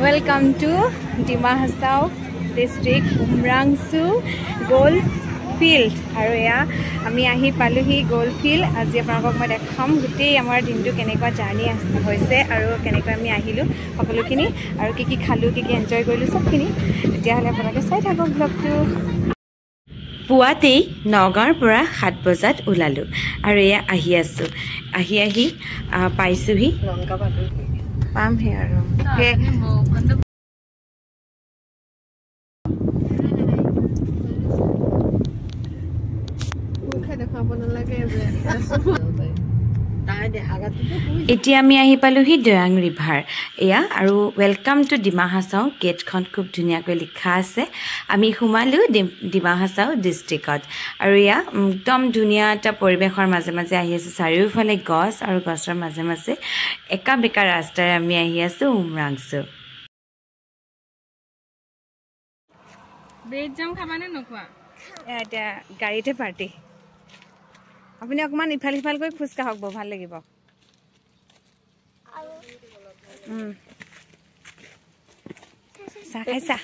Welcome to Dima Hasao district Umrangsu Golf Field. Aru ya ami ahi paluhi golf field aji apnalok moi dekham gutei amar dintu kenekwa journey hoise aru kenekwa ami ahilu সকলোখিনি aru ki khalu ki enjoy korilu sobkhini etia hale apnalok sai thakok vlog tu পুৱাতেই নগাঁৱৰ পৰা 7 বজাত ওলালো আৰু এয়া আহি আছো আহি পাইছোহি লংকা বাটৰ পাম হে আৰু হে মুখে দেখাব নালাগে এতিয়া আমি আহি পালোহি দয়াং ৰিভাৰ এয়া আৰু ওয়েলকাম টু ডিমা হাছাও গেটখন খুব ধুনীয়াকৈ লিখা আছে আমি সোমালো ডিমা হাছাও ডিস্ট্ৰিক্টত আৰু এয়া একদম ধুনীয়া এটা পৰিবেশৰ মাজে মাজে আহি আছে চাৰিওফালে গছ আৰু গছৰ মাজে মাজে একা বেকা ৰাস্তাৰে আমি আহি আছো উমৰাংছু ব্ৰেড জাম খাবানে নখোৱা এটা গাড়ীতে পাৰ্টি আপুনি অকমান ইফাল ইফাল কৰি খুজ কাহক ভাল লাগিব খাইছা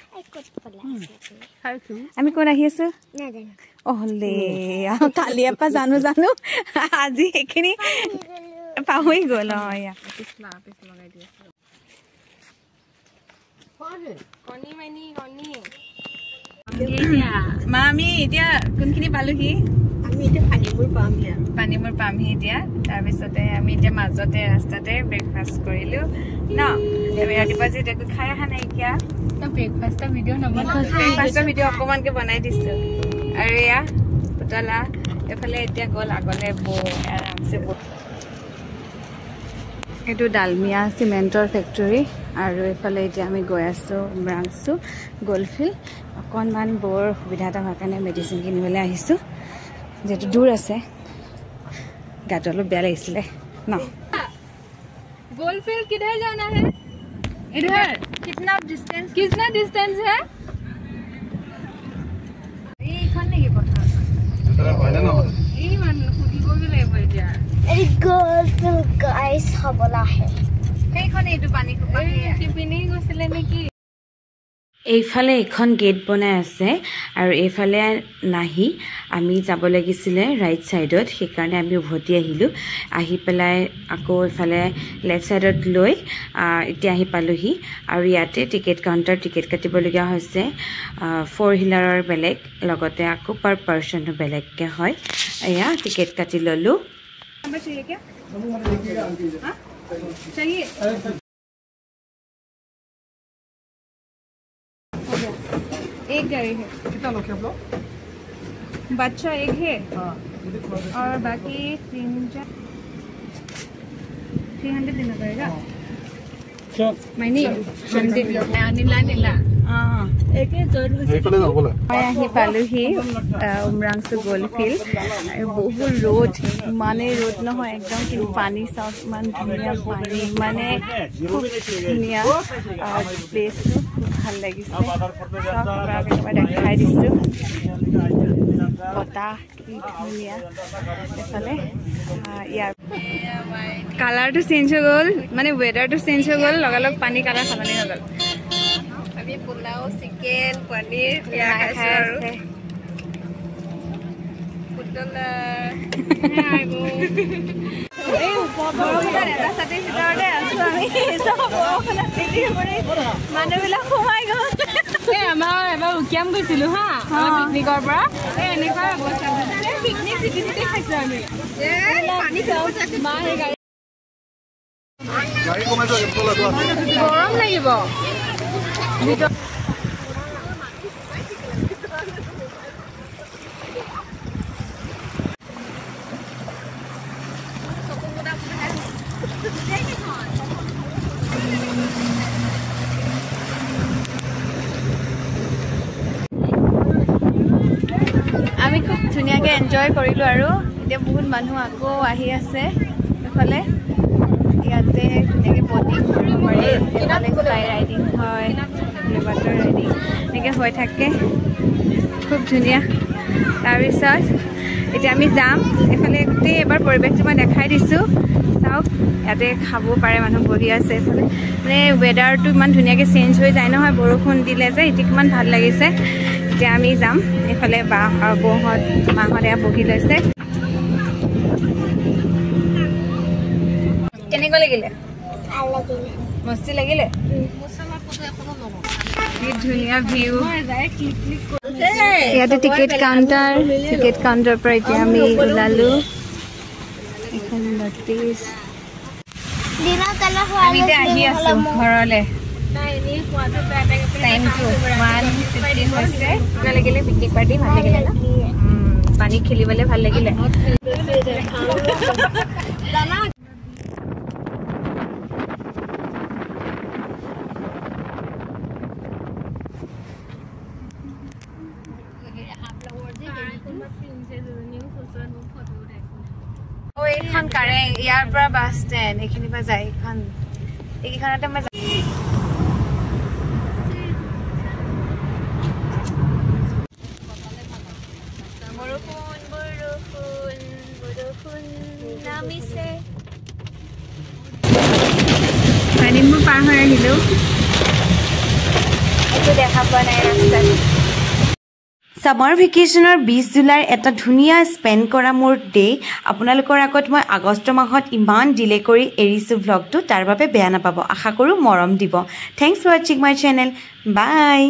আমি কোন আহি আছো অহলে কালিয়া পা জানো আজি এখিনি পাহৰি গ'ল মা আমি এতিয়া কোনখিনি পালোহি আমি এটা পানীমূৰ পামহি এতিয়া তাৰপিছতে আমি এতিয়া মাজতে ৰাস্তাতে ব্ৰেকফাষ্ট কৰিলো ন ৰাতিপুৱা যেতিয়া খাই অহা নাইকিয়া ব্ৰেকফাষ্টৰ ভিডিঅ' অকণমানকে বনাই দিছো আৰু এয়া পুতলা এফালে এতিয়া গ'ল আগলে আৰামছে এইটো ডালমিয়া চিমেণ্টৰ ফেক্টৰী আৰু এইফালে এতিয়া আমি গৈ আছো উমৰাংছু গল্ফিল্ড অকণমান বৰ সুবিধা এটা হোৱাৰ কাৰণে মেডিচিন কিনিবলৈ আহিছো যেটো দূৰ আছে গাটো অলপ বেয়া লাগিছিলে ন गोलफील्ड किधर जाना है इधर कितना डिस्टेंस है এই খানে কি কথা এটা হয় না এই মান খুদিব গলে বই যা এই গোলফিল্ড গাইস হবলা হে এইখনে এটো পানী খুপা টিপিনি গৈছিলে নেকি এইফালে এখন গেট বনাই আছে আৰু এইফালে নাহি আমি যাব লাগিছিলে ৰাইট সাইডত সেইকাৰণে আমি উভতি আহিলো আহি পেলাই আকৌ এইফালে লেফট সাইডত লৈ এতিয়া আহি পালোহি আৰু ইয়াতে টিকেট কাউন্টাৰ টিকেট কাটিবলগীয়া হৈছে 4 হুইলাৰৰ বেলেগ লগতে আকৌ পাৰ পাৰ্সন বেলেগকে হয় এয়া টিকেট কাটি ললো नंबर चाहिए क्या हां चाहिए एक गाड़ी है कितना लोग हैं आप लोग बच्चा एक है और बाकी 300 देना पड़ेगा मैंने 100 नीला हां एक है जोर मैं आही पालुही उमरांसु गोलफिल्ड बहुत रोड माने रोड न हो एकदम कि पानी सब मान धुनिया पानी माने खूब धुनिया प्लेस ভাল লাগিছে সব আপনারা দেখাই দিছো পতা কি ধুনিয়া এফালে ইয়াৰ কালাৰটো চেঞ্জ হৈ গ'ল মানে ওয়েদাৰটো চেঞ্জ হৈ গ'ল লগালগ পানী কালাৰ সলনি হৈ গ'ল আমি পোলাও চিকেন পনীৰ ইয়া খাইছো আৰু পুতলা এই বৰমুদাৰ এটা সাথে ভিতৰতে আছো আমি সব বৰখনা পিটি কৰি মানুহবিলাক সোমাই গ'ল এই আমাৰ এবাৰ উকিয়াম গৈছিলো হা পিকনিকৰ পৰা এই এনেকুৱা অৱস্থা পিকনিকতে খাইছো আমি এই পানী খাও মা এই গাড়ী কমাই যোৱা গৰম লাগিব আমি খুব ধুনীয়াকৈ এনজয় কৰিলো আৰু এতিয়া বহুত মানুহ আকৌ আহি আছে এফালে ইয়াতে ধুনীয়াকৈ বটিং কৰে স্কাই ৰাইডিং হয় ৱাটাৰ ৰাইডিং এনেকৈ হৈ থাকে খুব ধুনীয়া তাৰপিছত এতিয়া আমি যাম এফালে গোটেই এবাৰ পৰিৱেশটো মই দেখাই দিছোঁ চাওক ইয়াতে খাব পাৰে মানুহ বহি আছে এফালে মানে ৱেডাৰটো ইমান ধুনীয়াকৈ চেঞ্জ হৈ যায় নহয় বৰষুণ দিলে যে এতিয়া কিমান ভাল লাগিছে এতিয়া আমি যাম এইফালে বৌহঁত মাহঁত এয়া বহি লৈছে কেনেকুৱা লাগিলে মস্তি লাগিলে কি ধুনীয়া ভিউ ইয়াতে টিকেট কাউণ্টাৰ পৰা এতিয়া আমি ওলালো এখন নটিছ আমি এতিয়া আহি আছো ঘৰলৈ টাইমটো 1:15 হৈছে ভাল লাগিলে পিকনিক পাৰ্টি ভাল লাগিলে ন পানীত খেলিবলৈ ভাল লাগিলে এইখন কাৰেং ইয়াৰ পৰা বাছ ষ্টেণ্ড এইখিনি পৰা যায় এইকেইখনতে মই বৰষুণ নামিছে পানীবোৰ পাৰ হৈ আহিলো একো দেখা পোৱা নাই ৰাস্তাত সামাৰ ভেকেশ্যনৰ 20 জুলাইৰ এটা ধুনীয়া স্পেণ্ড কৰা মোৰ ডে আপোনালোকৰ আগত মই আগষ্ট মাহত ইমান ডিলে কৰি এৰিছোঁ ভ্লগটো তাৰ বাবে বেয়া নাপাব আশা কৰোঁ মৰম দিব থেংকছ ফৰ ৱাচিং মাই চেনেল বাই